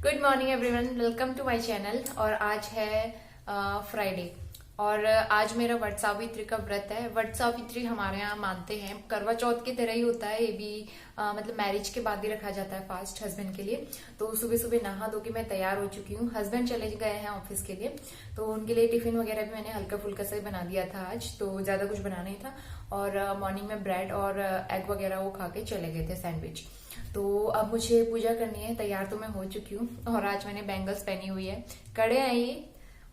Good morning everyone, welcome to my channel. और आज है फ्राइडे और आज मेरा वट सावित्री का व्रत है। वट सावित्री हमारे यहाँ मानते हैं करवा चौथ की तरह ही होता है। ये भी मतलब मैरिज के बाद ही रखा जाता है फास्ट हस्बैंड के लिए। तो सुबह सुबह नहा धो के मैं तैयार हो चुकी हूँ। हस्बैंड चले गए हैं ऑफिस के लिए, तो उनके लिए टिफिन वगैरह भी मैंने हल्का फुल्का सा ही बना दिया था आज, तो ज्यादा कुछ बना नहीं था। और मॉर्निंग में ब्रेड और एग वगैरह वो खा के चले गए थे, सैंडविच। तो अब मुझे पूजा करनी है। तैयार तो मैं हो चुकी हूँ और आज मैंने बैंगल्स पहनी हुई है, कड़े हैं ये।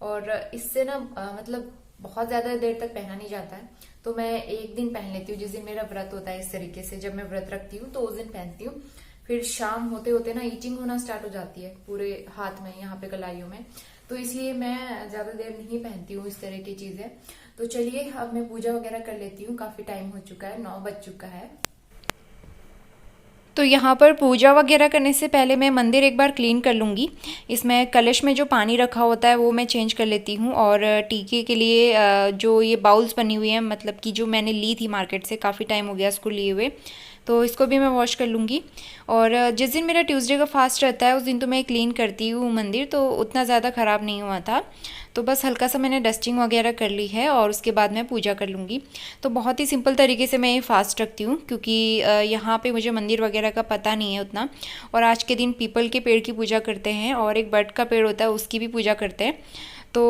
और इससे ना मतलब बहुत ज्यादा देर तक पहना नहीं जाता है, तो मैं एक दिन पहन लेती हूँ जिस दिन मेरा व्रत होता है। इस तरीके से जब मैं व्रत रखती हूँ तो उस दिन पहनती हूँ। फिर शाम होते होते ना ईचिंग होना स्टार्ट हो जाती है पूरे हाथ में, यहाँ पे कलाइयों में, तो इसलिए मैं ज्यादा देर नहीं पहनती हूँ इस तरह की चीजें। तो चलिए अब मैं पूजा वगैरह कर लेती हूँ। काफी टाइम हो चुका है, 9 बज चुका है। तो यहाँ पर पूजा वगैरह करने से पहले मैं मंदिर एक बार क्लीन कर लूँगी। इसमें कलश में जो पानी रखा होता है वो मैं चेंज कर लेती हूँ। और टीके के लिए जो ये बाउल्स बनी हुई हैं, मतलब कि जो मैंने ली थी मार्केट से, काफ़ी टाइम हो गया इसको लिए हुए, तो इसको भी मैं वॉश कर लूँगी। और जिस दिन मेरा ट्यूसडे का फास्ट रहता है उस दिन तो मैं क्लीन करती हूँ मंदिर, तो उतना ज़्यादा ख़राब नहीं हुआ था। तो बस हल्का सा मैंने डस्टिंग वगैरह कर ली है और उसके बाद मैं पूजा कर लूँगी। तो बहुत ही सिंपल तरीके से मैं ये फास्ट रखती हूँ, क्योंकि यहाँ पे मुझे मंदिर वगैरह का पता नहीं है उतना। और आज के दिन पीपल के पेड़ की पूजा करते हैं और एक बट का पेड़ होता है उसकी भी पूजा करते हैं। तो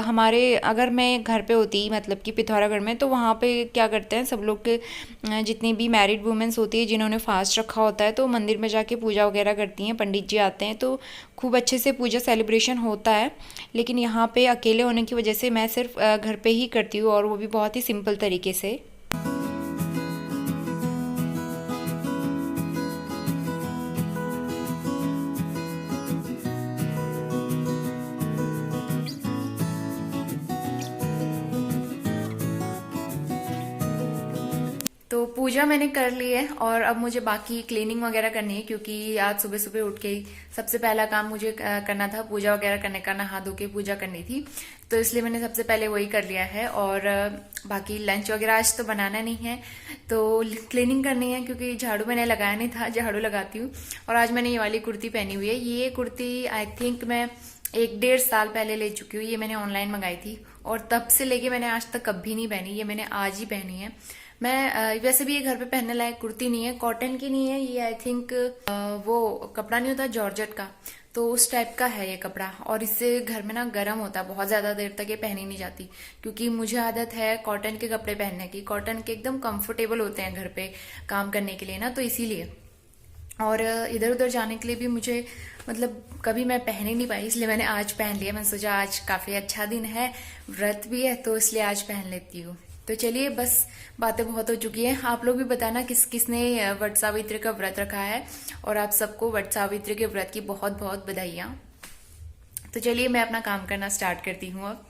हमारे अगर मैं घर पे होती, मतलब कि पिथौरागढ़ में, तो वहाँ पे क्या करते हैं सब लोग के जितनी भी मैरिड वुमेंस होती है जिन्होंने फास्ट रखा होता है, तो मंदिर में जाके पूजा वगैरह करती हैं। पंडित जी आते हैं तो खूब अच्छे से पूजा सेलिब्रेशन होता है। लेकिन यहाँ पे अकेले होने की वजह से मैं सिर्फ घर पे ही करती हूँ, और वो भी बहुत ही सिंपल तरीके से। तो पूजा मैंने कर ली है और अब मुझे बाकी क्लीनिंग वगैरह करनी है, क्योंकि आज सुबह सुबह उठ के ही सबसे पहला काम मुझे करना था पूजा वगैरह करने का। नहा धो के पूजा करनी थी, तो इसलिए मैंने सबसे पहले वही कर लिया है। और बाकी लंच वगैरह आज तो बनाना नहीं है, तो क्लीनिंग करनी है, क्योंकि झाड़ू मैंने लगाया नहीं था, झाड़ू लगाती हूँ। और आज मैंने ये वाली कुर्ती पहनी हुई है। ये कुर्ती आई थिंक मैं 1-1.5 साल पहले ले चुकी हूँ। ये मैंने ऑनलाइन मंगाई थी और तब से लेके मैंने आज तक कभी नहीं पहनी। ये मैंने आज ही पहनी है। मैं वैसे भी ये घर पे पहनने लायक कुर्ती नहीं है, कॉटन की नहीं है ये। आई थिंक वो कपड़ा नहीं होता जॉर्जेट का, तो उस टाइप का है ये कपड़ा। और इससे घर में ना गर्म होता है, बहुत ज्यादा देर तक ये पहनी नहीं जाती, क्योंकि मुझे आदत है कॉटन के कपड़े पहनने की। कॉटन के एकदम कंफर्टेबल होते हैं घर पे काम करने के लिए ना, तो इसीलिए। और इधर उधर जाने के लिए भी मुझे मतलब कभी मैं पहन ही नहीं पाई, इसलिए मैंने आज पहन लिया। मैंने सोचा आज काफी अच्छा दिन है, व्रत भी है, तो इसलिए आज पहन लेती हूँ। तो चलिए, बस बातें बहुत हो चुकी है। आप लोग भी बताना किस किसने वट सावित्री का व्रत रखा है, और आप सबको वट सावित्री के व्रत की बहुत बहुत बधाइयाँ। तो चलिए मैं अपना काम करना स्टार्ट करती हूँ अब।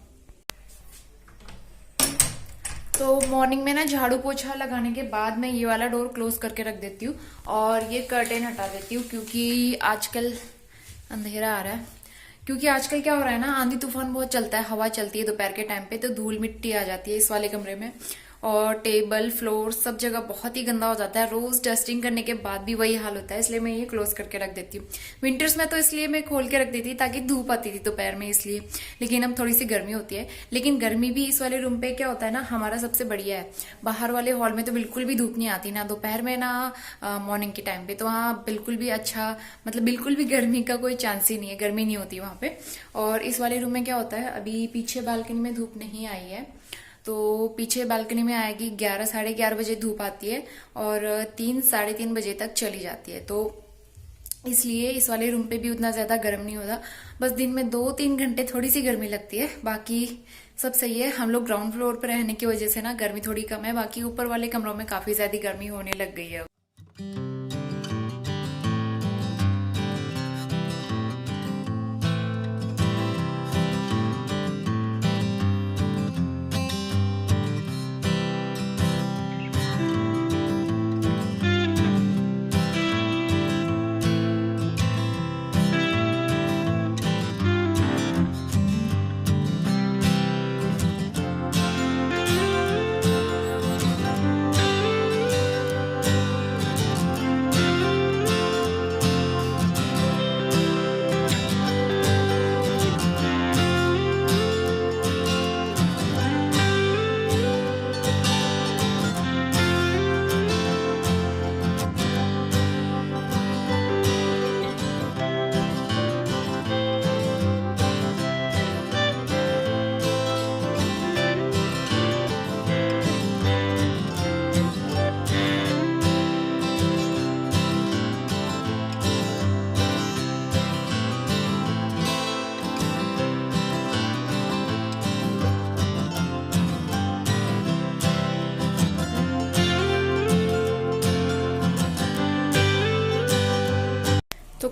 तो मॉर्निंग में ना झाड़ू पोछा लगाने के बाद मैं ये वाला डोर क्लोज करके रख देती हूँ और ये कर्टेन हटा देती हूँ, क्योंकि आजकल अंधेरा आ रहा है। क्योंकि आजकल क्या हो रहा है ना, आंधी तूफान बहुत चलता है, हवा चलती है दोपहर के टाइम पे, तो धूल मिट्टी आ जाती है इस वाले कमरे में। और टेबल फ्लोर सब जगह बहुत ही गंदा हो जाता है। रोज डस्टिंग करने के बाद भी वही हाल होता है, इसलिए मैं ये क्लोज करके रख देती हूँ। विंटर्स में तो इसलिए मैं खोल के रख देती ताकि धूप आती थी दोपहर में, इसलिए। लेकिन अब थोड़ी सी गर्मी होती है। लेकिन गर्मी भी इस वाले रूम पे क्या होता है ना, हमारा सबसे बढ़िया है। बाहर वाले हॉल में तो बिल्कुल भी धूप नहीं आती, ना दोपहर में ना मॉर्निंग के टाइम पे, तो वहाँ बिल्कुल भी अच्छा, मतलब बिल्कुल भी गर्मी का कोई चांस ही नहीं है, गर्मी नहीं होती वहां पे। और इस वाले रूम में क्या होता है, अभी पीछे बालकनी में धूप नहीं आई है, तो पीछे बालकनी में आएगी 11-11:30 बजे धूप आती है और 3-3:30 बजे तक चली जाती है। तो इसलिए इस वाले रूम पे भी उतना ज्यादा गर्म नहीं होता। बस दिन में 2-3 घंटे थोड़ी सी गर्मी लगती है, बाकी सब सही है। हम लोग ग्राउंड फ्लोर पर रहने की वजह से ना गर्मी थोड़ी कम है, बाकी ऊपर वाले कमरों में काफी ज्यादा गर्मी होने लग गई है।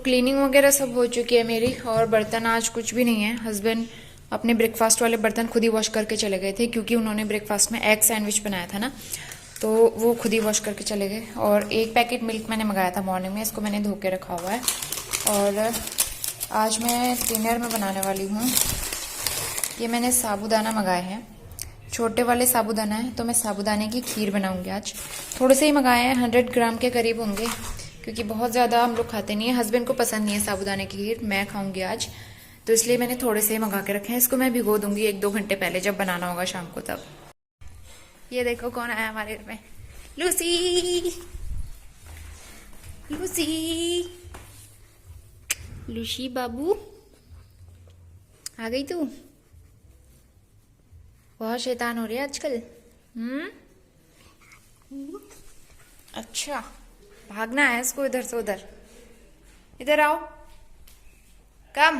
क्लीनिंग वगैरह सब हो चुकी है मेरी, और बर्तन आज कुछ भी नहीं है। हस्बैंड अपने ब्रेकफास्ट वाले बर्तन खुद ही वॉश करके चले गए थे, क्योंकि उन्होंने ब्रेकफास्ट में एग सैंडविच बनाया था ना, तो वो खुद ही वॉश करके चले गए। और एक पैकेट मिल्क मैंने मंगाया था मॉर्निंग में, इसको मैंने धो के रखा हुआ है। और आज मैं डिनर में बनाने वाली हूँ, ये मैंने साबूदाना मंगाए हैं, छोटे वाले साबूदाना है, तो मैं साबूदाने की खीर बनाऊंगी आज। थोड़े से ही मंगाए हैं, 100 ग्राम के करीब होंगे, क्योंकि बहुत ज़्यादा हम लोग खाते नहीं है। हस्बैंड को पसंद नहीं है साबूदाने की खीर, मैं खाऊंगी आज, तो इसलिए मैंने थोड़े से ही मंगा के रखे हैं। इसको मैं भिगो दूंगी 1-2 घंटे पहले, जब बनाना होगा शाम को तब। ये देखो कौन आया हमारे घर में, लूसी। लूसी, लूसी बाबू आ गई तू? बहुत शैतान हो रही है आजकल। अच्छा, भागना है इसको इधर से उधर। इधर आओ, कम।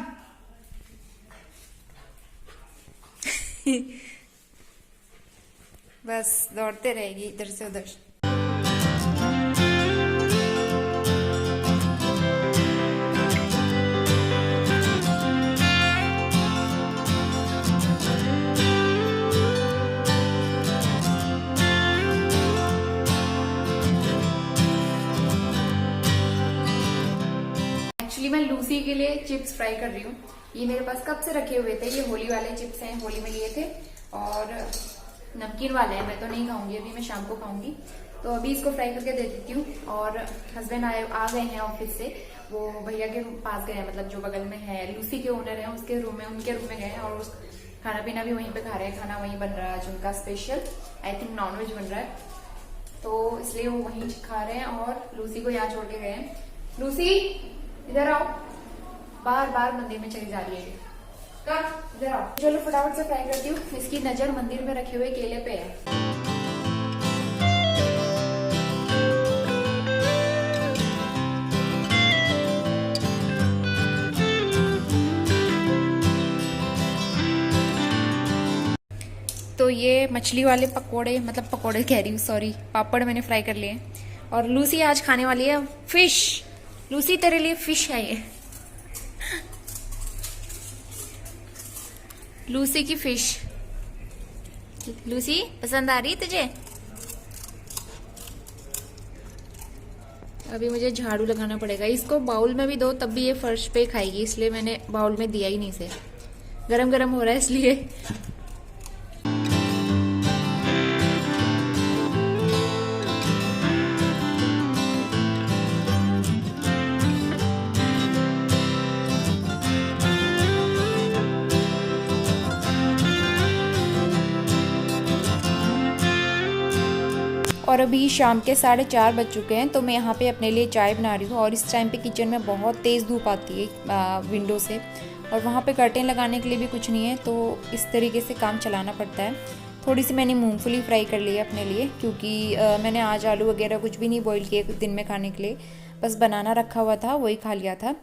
बस दौड़ते रहेगी इधर से उधर। एक्चुअली मैं लूसी के लिए चिप्स फ्राई कर रही हूँ। ये मेरे पास कब से रखे हुए थे, ये होली वाले चिप्स हैं, होली में लिए थे, और नमकीन वाले हैं। मैं तो नहीं खाऊंगी अभी, मैं शाम को खाऊंगी। तो अभी इसको फ्राई करके दे देती हूँ। और हस्बैंड आ गए हैं ऑफिस से, वो भैया के पास गए हैं, मतलब जो बगल में है लूसी के ओनर है, उसके रूम में, उनके रूम में गए हैं। और उस खाना पीना भी वहीं पे खा रहे हैं, खाना वहीं बन रहा है आज उनका स्पेशल, आई थिंक नॉनवेज बन रहा है, तो इसलिए वो वहीं खा रहे हैं। और लूसी को यहाँ छोड़ के गए हैं। लूसी इधर आओ, बार बार मंदिर में चली जा रही है। इधर आओ, चलो फटाफट से फ्राई करती हूँ। इसकी नजर मंदिर में रखे हुए केले पे है। तो ये मछली वाले पकोड़े, मतलब पकोड़े कह रही हूँ, सॉरी, पापड़ मैंने फ्राई कर लिए। और लूसी आज खाने वाली है फिश। लूसी तेरे लिए फिश है ये, लूसी की फिश। लूसी पसंद आ रही तुझे? अभी मुझे झाड़ू लगाना पड़ेगा। इसको बाउल में भी दो तब भी ये फर्श पे खाएगी, इसलिए मैंने बाउल में दिया ही नहीं इसे। गरम गरम हो रहा है इसलिए। और अभी शाम के 4:30 बज चुके हैं, तो मैं यहाँ पे अपने लिए चाय बना रही हूँ। और इस टाइम पे किचन में बहुत तेज़ धूप आती है विंडो से, और वहाँ पे कर्टेन लगाने के लिए भी कुछ नहीं है, तो इस तरीके से काम चलाना पड़ता है। थोड़ी सी मैंने मूंगफली फ्राई कर ली है अपने लिए, क्योंकि मैंने आज आलू वगैरह कुछ भी नहीं बॉईल किए दिन में खाने के लिए, बस बनाना रखा हुआ था वही खा लिया था।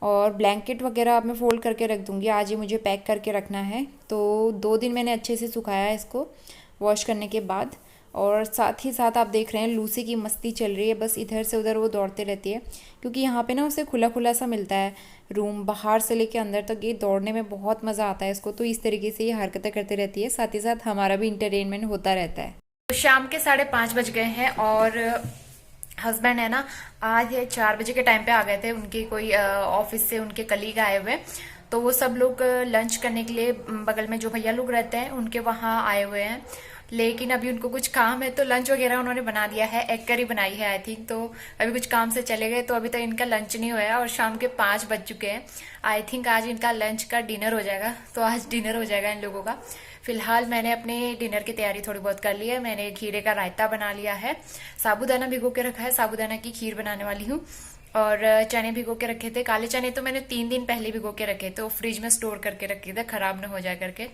और ब्लैंकेट वगैरह अब मैं फोल्ड करके रख दूँगी, आज ही मुझे पैक करके रखना है। तो 2 दिन मैंने अच्छे से सुखाया है इसको वॉश करने के बाद। और साथ ही साथ आप देख रहे हैं लूसी की मस्ती चल रही है, बस इधर से उधर वो दौड़ते रहती है, क्योंकि यहाँ पे ना उसे खुला खुला सा मिलता है रूम, बाहर से लेके अंदर तक ये दौड़ने में बहुत मज़ा आता है इसको। तो इस तरीके से ये हरकतें करती रहती है, साथ ही साथ हमारा भी इंटरटेनमेंट होता रहता है। तो शाम के 5:30 बज गए हैं, और हस्बैंड है ना आज 4 बजे के टाइम पे आ गए थे। उनके कोई ऑफिस से उनके कलीग आए हुए, तो वो सब लोग लंच करने के लिए बगल में जो भैया लोग रहते हैं उनके वहाँ आए हुए हैं। लेकिन अभी उनको कुछ काम है, तो लंच वगैरह उन्होंने बना दिया है, एग करी बनाई है आई थिंक। तो अभी कुछ काम से चले गए, तो अभी तक इनका लंच नहीं हुआ है, और शाम के 5 बज चुके हैं। आई थिंक आज इनका लंच का डिनर हो जाएगा, तो आज डिनर हो जाएगा इन लोगों का। फिलहाल मैंने अपने डिनर की तैयारी थोड़ी बहुत कर ली है। मैंने खीरे का रायता बना लिया है, साबूदाना भिगो के रखा है, साबूदाना की खीर बनाने वाली हूँ। और चने भिगो के रखे थे, काले चने तो मैंने 3 दिन पहले भिगो के रखे थे, वो फ्रिज में स्टोर करके रखे थे खराब ना हो जाए करके।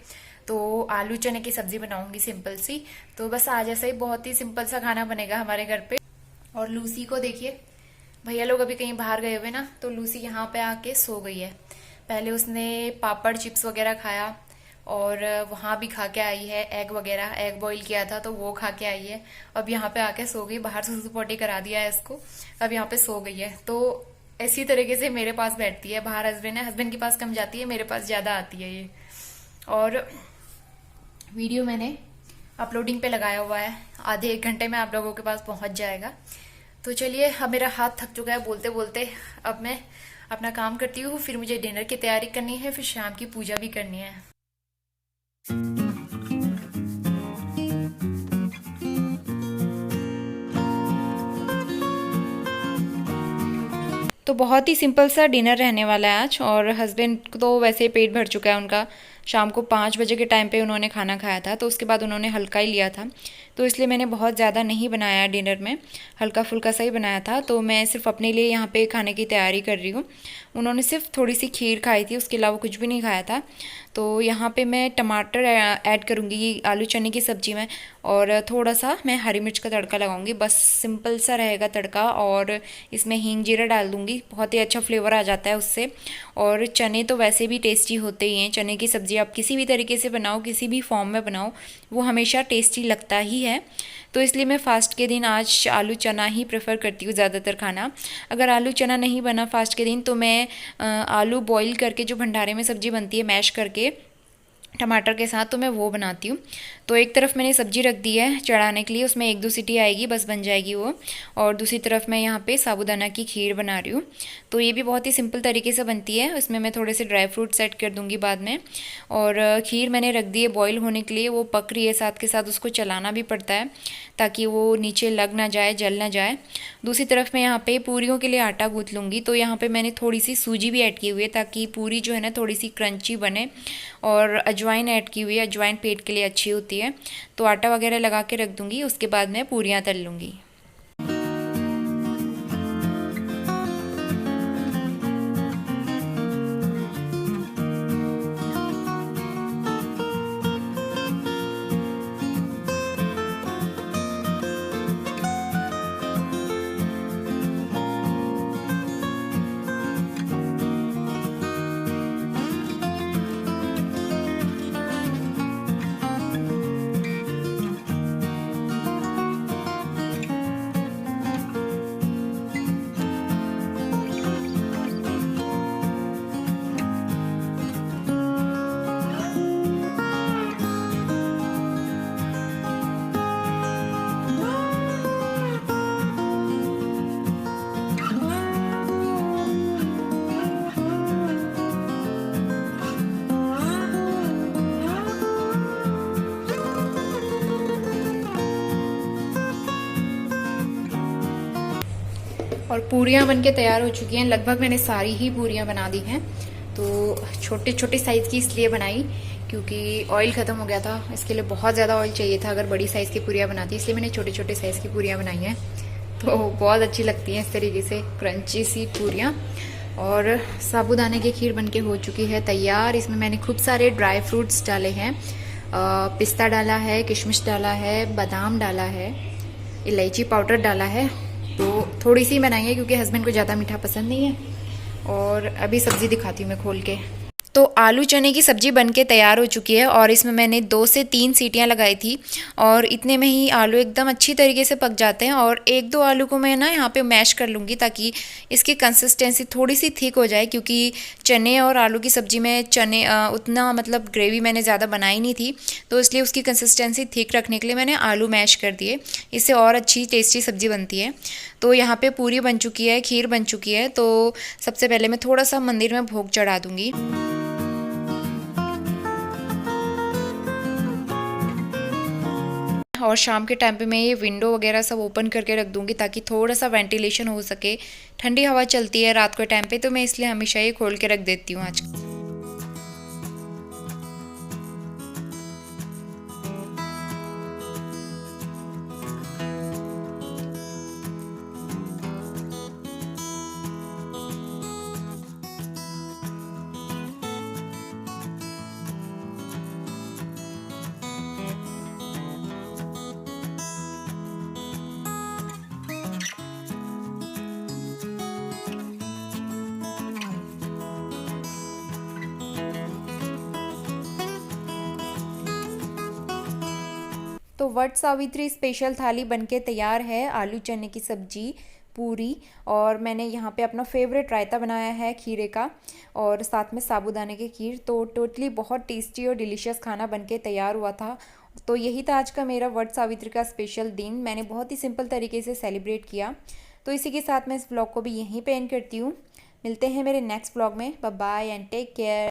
तो आलू चने की सब्जी बनाऊंगी सिंपल सी। तो बस आज ऐसा ही बहुत ही सिंपल सा खाना बनेगा हमारे घर पे। और लूसी को देखिए, भैया लोग अभी कहीं बाहर गए हुए ना, तो लूसी यहाँ पे आके सो गई है। पहले उसने पापड़ चिप्स वगैरह खाया, और वहाँ भी खा के आई है एग वगैरह, एग बॉईल किया था तो वो खा के आई है। अब यहाँ पे आके सो गई, बाहर से सुसु पोटी करा दिया है इसको, अब यहाँ पे सो गई है। तो इसी तरीके से मेरे पास बैठती है। बाहर हस्बैंड है, हस्बैंड के पास कम जाती है, मेरे पास ज्यादा आती है ये। और वीडियो मैंने अपलोडिंग पे लगाया हुआ है, आधे एक घंटे में आप लोगों के पास पहुंच जाएगा। तो चलिए, अब मेरा हाथ थक चुका है बोलते बोलते। अब मैं अपना काम करती हूँ, फिर मुझे डिनर की तैयारी करनी है, फिर शाम की पूजा भी करनी है। तो बहुत ही सिंपल सा डिनर रहने वाला है आज। और हस्बैंड को तो वैसे ही पेट भर चुका है उनका, शाम को 5 बजे के टाइम पे उन्होंने खाना खाया था, तो उसके बाद उन्होंने हल्का ही लिया था। तो इसलिए मैंने बहुत ज़्यादा नहीं बनाया डिनर में, हल्का फुल्का सा ही बनाया था। तो मैं सिर्फ अपने लिए यहाँ पे खाने की तैयारी कर रही हूँ। उन्होंने सिर्फ थोड़ी सी खीर खाई थी, उसके अलावा कुछ भी नहीं खाया था। तो यहाँ पे मैं टमाटर ऐड करूँगी आलू चने की सब्ज़ी में, और थोड़ा सा मैं हरी मिर्च का तड़का लगाऊंगी। बस सिंपल सा रहेगा तड़का, और इसमें हींग जीरा डाल दूँगी, बहुत ही अच्छा फ्लेवर आ जाता है उससे। और चने तो वैसे भी टेस्टी होते ही हैं। चने की सब्ज़ी आप किसी भी तरीके से बनाओ, किसी भी फॉर्म में बनाओ, वो हमेशा टेस्टी लगता ही है। तो इसलिए मैं फ़ास्ट के दिन आज आलू चना ही प्रेफर करती हूँ ज़्यादातर खाना। अगर आलू चना नहीं बना फ़ास्ट के दिन, तो मैं आलू बॉईल करके, जो भंडारे में सब्ज़ी बनती है मैश करके टमाटर के साथ, तो मैं वो बनाती हूँ। तो एक तरफ मैंने सब्जी रख दी है चढ़ाने के लिए, उसमें 1-2 सीटी आएगी, बस बन जाएगी वो। और दूसरी तरफ मैं यहाँ पे साबूदाना की खीर बना रही हूँ। तो ये भी बहुत ही सिंपल तरीके से बनती है, उसमें मैं थोड़े से ड्राई फ्रूट्स ऐड कर दूँगी बाद में। और खीर मैंने रख दी है बॉईल होने के लिए, वो पक रही है, साथ के साथ उसको चलाना भी पड़ता है ताकि वो नीचे लग ना जाए, जल ना जाए। दूसरी तरफ मैं यहाँ पे पूरियों के लिए आटा गूँथ लूँगी। तो यहाँ पे मैंने थोड़ी सी सूजी भी ऐड की हुई है, ताकि पूरी जो है ना थोड़ी सी क्रंची बने। और अजवाइन ऐड की हुई है, अजवाइन पेट के लिए अच्छी होती है। तो आटा वगैरह लगा के रख दूँगी, उसके बाद मैं पूरियाँ तल लूँगी। और पूरियाँ बनके तैयार हो चुकी हैं, लगभग मैंने सारी ही पूरियाँ बना दी हैं। तो छोटे छोटे साइज़ की इसलिए बनाई क्योंकि ऑयल ख़त्म हो गया था, इसके लिए बहुत ज़्यादा ऑयल चाहिए था अगर बड़ी साइज़ की पूरियाँ बनाती, इसलिए मैंने छोटे छोटे साइज़ की पूरियाँ बनाई हैं। तो बहुत अच्छी लगती हैं इस तरीके से क्रंची सी पूरियाँ। और साबूदाने की खीर बनके हो चुकी है तैयार। इसमें मैंने खूब सारे ड्राई फ्रूट्स डाले हैं, पिस्ता डाला है, किशमिश डाला है, बादाम डाला है, इलायची पाउडर डाला है। तो थोड़ी सी बनाई है क्योंकि हस्बैंड को ज़्यादा मीठा पसंद नहीं है। और अभी सब्ज़ी दिखाती हूँ मैं खोल के। तो आलू चने की सब्ज़ी बनके तैयार हो चुकी है, और इसमें मैंने 2 से 3 सीटियां लगाई थी, और इतने में ही आलू एकदम अच्छी तरीके से पक जाते हैं। और 1-2 आलू को मैं ना यहाँ पे मैश कर लूँगी ताकि इसकी कंसिस्टेंसी थोड़ी सी थिक हो जाए, क्योंकि चने और आलू की सब्ज़ी में चने उतना मतलब ग्रेवी मैंने ज़्यादा बनाई नहीं थी, तो इसलिए उसकी कंसिस्टेंसी थिक रखने के लिए मैंने आलू मैश कर दिए। इससे और अच्छी टेस्टी सब्ज़ी बनती है। तो यहाँ पे पूरी बन चुकी है, खीर बन चुकी है। तो सबसे पहले मैं थोड़ा सा मंदिर में भोग चढ़ा दूँगी। और शाम के टाइम पे मैं ये विंडो वगैरह सब ओपन करके रख दूंगी ताकि थोड़ा सा वेंटिलेशन हो सके। ठंडी हवा चलती है रात के टाइम पे, तो मैं इसलिए हमेशा ये खोल के रख देती हूँ आज। तो वट सावित्री स्पेशल थाली बनके तैयार है। आलू चने की सब्जी, पूरी, और मैंने यहाँ पे अपना फेवरेट रायता बनाया है खीरे का, और साथ में साबूदाने की खीर। तो टोटली बहुत टेस्टी और डिलीशियस खाना बनके तैयार हुआ था। तो यही था आज का मेरा वट सावित्री का स्पेशल दिन। मैंने बहुत ही सिंपल तरीके से सेलिब्रेट किया। तो इसी के साथ मैं इस व्लॉग को भी यहीं पे एंड करती हूँ। मिलते हैं मेरे नेक्स्ट व्लॉग में। Bye bye and take care.